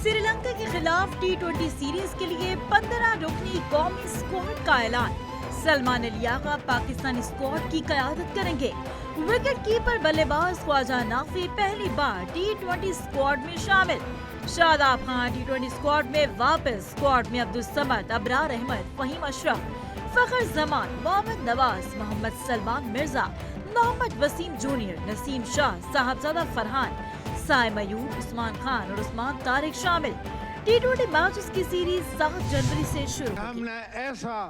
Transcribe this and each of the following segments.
سری لنکا کے خلاف ٹی20 سیریز کے لیے 15 رکنی قومی اسکواڈ کا اعلان۔ سلمان علی آغا پاکستانی اسکواڈ کی قیادت کریں گے۔ وکٹ کیپر بلے باز خواجہ نافی پہلی بار ٹی20 اسکواڈ میں شامل۔ شاداب خان ٹی20 اسکواڈ میں واپس۔ اسکواڈ میں عبدالصمد، ابرار احمد، فہیم اشرف، فخر زمان، محمد نواز، محمد سلمان مرزا، محمد وسیم جونیئر، نسیم شاہ، صاحبزادہ فرحان، سائم ایوب، عثمان خان اور عثمان طارق شامل۔ ٹی20 میچز کی سیریز 7 جنوری سے شروع ہوگی۔ ہم نے ایسا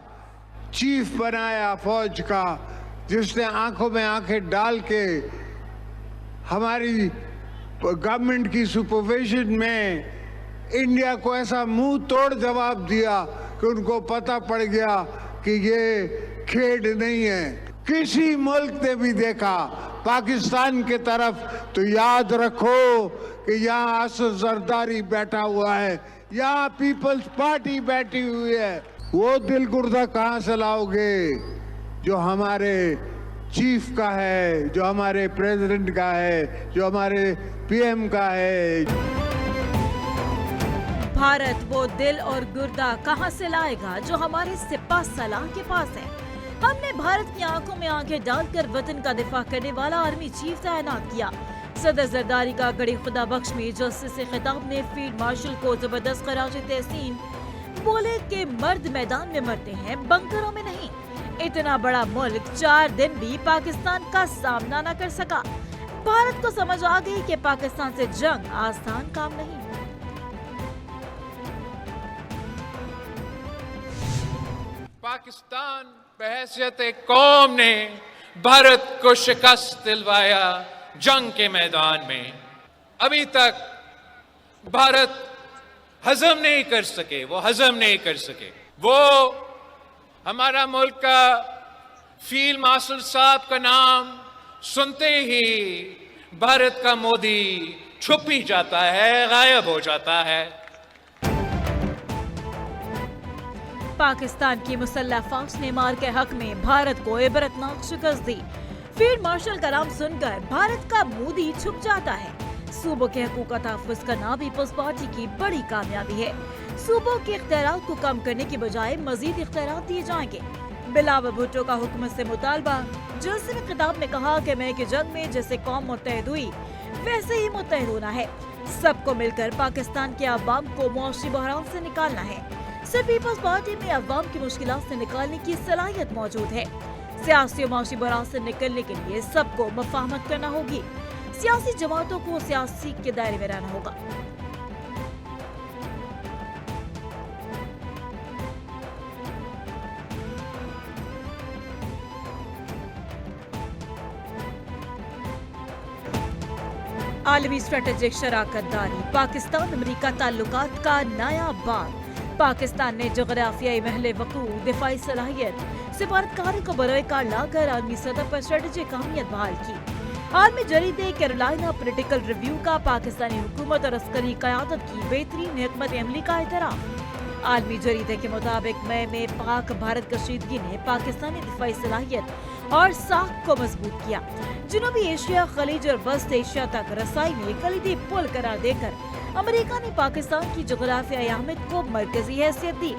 چیف بنایا فوج کا جس نے آنکھوں میں آنکھیں ڈال کے ہماری گورنمنٹ کی سپرویژن میں انڈیا کو ایسا منہ توڑ جواب دیا کہ ان کو پتہ پڑ گیا کہ یہ کھیڈ نہیں ہے۔ کسی ملک نے بھی دیکھا پاکستان کی طرف تو یاد رکھو کہ یہاں اسد زرداری بیٹھا ہوا ہے، یہاں پیپلز پارٹی بیٹھی ہوئی ہے۔ وہ دل گردہ کہاں سے لاؤ گے جو ہمارے چیف کا ہے، جو ہمارے پریزیڈنٹ کا ہے، جو ہمارے پی ایم کا ہے۔ بھارت وہ دل اور گردہ کہاں سے لائے گا جو ہمارے سپاہ سالار کے پاس ہے؟ ہم نے بھارت کی آنکھوں میں آنکھیں ڈال کر وطن کا دفاع کرنے والا آرمی چیف تعینات کیا۔ صدر زرداری کا گڑی خدا بخش میں جسٹس سے خطاب نے فیلڈ مارشل کو زبردست خراج تحسین۔ بولے کہ مرد میدان میں مرتے ہیں، بنکروں میں نہیں۔ اتنا بڑا ملک 4 دن بھی پاکستان کا سامنا نہ کر سکا۔ بھارت کو سمجھ آ گئی کہ پاکستان سے جنگ آسان کام نہیں۔ پاکستان بحیثیت قوم نے بھارت کو شکست دلوایا جنگ کے میدان میں۔ ابھی تک بھارت ہضم نہیں کر سکے، وہ ہمارا ملک کا فیلڈ مارشل صاحب کا نام سنتے ہی بھارت کا مودی چھپ ہی جاتا ہے، غائب ہو جاتا ہے۔ پاکستان کی مسلح فوج نے مار کے حق میں بھارت کو عبرتناک شکست دی۔ فیلڈ مارشل کا نام سن کر بھارت کا مودی چھپ جاتا ہے۔ صوبوں کے حقوق کا تحفظ کرنا پیپلز پارٹی کی بڑی کامیابی ہے۔ صوبوں کے اختیارات کو کم کرنے کی بجائے مزید اختیارات دیے جائیں گے۔ بلاول بھٹو کا حکومت سے مطالبہ۔ جلسے میں خطاب میں کہا کہ میں کہ جنگ میں جیسے قوم متحد ہوئی ویسے ہی متحد ہونا ہے۔ سب کو مل کر پاکستان کے عوام کو معاشی بحران سے نکالنا ہے۔ صرف پیپلز پارٹی میں عوام کی مشکلات سے نکالنے کی صلاحیت موجود ہے۔ سیاسی و معاشی بحران سے نکلنے کے لیے سب کو مفاہمت کرنا ہوگی۔ سیاسی جماعتوں کو سیاسی کے دائرے میں رہنا ہوگا۔ عالمی اسٹریٹجک شراکت داری، پاکستان امریکہ تعلقات کا نیا باب۔ پاکستان نے جغرافیائی محل وقوع، دفاعی صلاحیت، سفارتکاری کو بروئے کار لا کر عالمی سطح پر اسٹریٹجک اہمیت بحال کی۔ عالمی جریدے کیرولینا پولیٹیکل ریویو کا پاکستانی حکومت اور عسکری قیادت کی بہترین حکمت عملی کا اعتراف۔ عالمی جریدے کے مطابق مئی میں پاک بھارت کشیدگی نے پاکستانی دفاعی صلاحیت اور ساکھ کو مضبوط کیا۔ جنوبی ایشیا، خلیج اور وسط ایشیا تک رسائی میں کلیدی پل قرار دے کر امریکہ نے پاکستان کی جغرافیائی اہمیت کو مرکزی حیثیت دی۔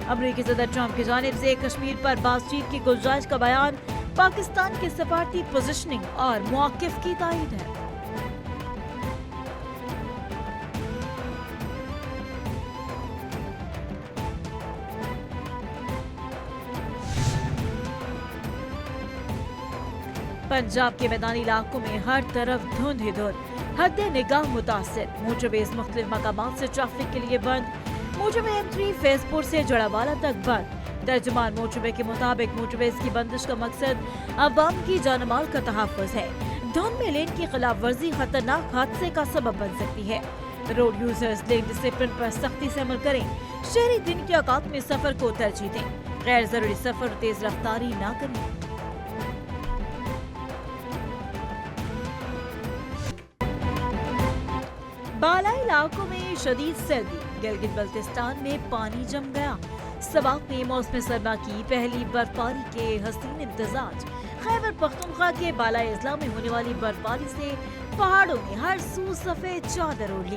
امریکی صدر ٹرمپ کی جانب سے کشمیر پر بات چیت کی گنجائش کا بیان پاکستان کے سفارتی پوزیشننگ اور موقف کی تائید ہے۔ پنجاب کے میدانی علاقوں میں ہر طرف دھند ہی دھند، حد نگاہ متاثر۔ موٹر ویز مختلف مقامات سے ٹریفک کے لیے بند۔ موٹر وے M3 فیض پور سے جڑاوالا تک بند۔ ترجمان موٹر وے کے مطابق موٹر ویز کی بندش کا مقصد عوام کی جان و مال کا تحفظ ہے۔ دھند میں لین کی خلاف ورزی خطرناک حادثے کا سبب بن سکتی ہے۔ روڈ یوزرز لین ڈسپلن پر سختی سے عمل کریں۔ شہری دن کے اوقات میں سفر کو ترجیح دیں۔ غیر ضروری سفر اور تیز رفتاری نہ کریں۔ بالائی علاقوں میں شدید سردی، گلگت بلتستان میں پانی جم گیا۔ سباق میں موسم سرما کی پہلی برفباری کے حسین امتزاج۔ خیبر پختونخوا کے بالائی اضلاع میں ہونے والی برفباری سے پہاڑوں نے ہر سو سفید چادر اوڑھ لی۔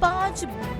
5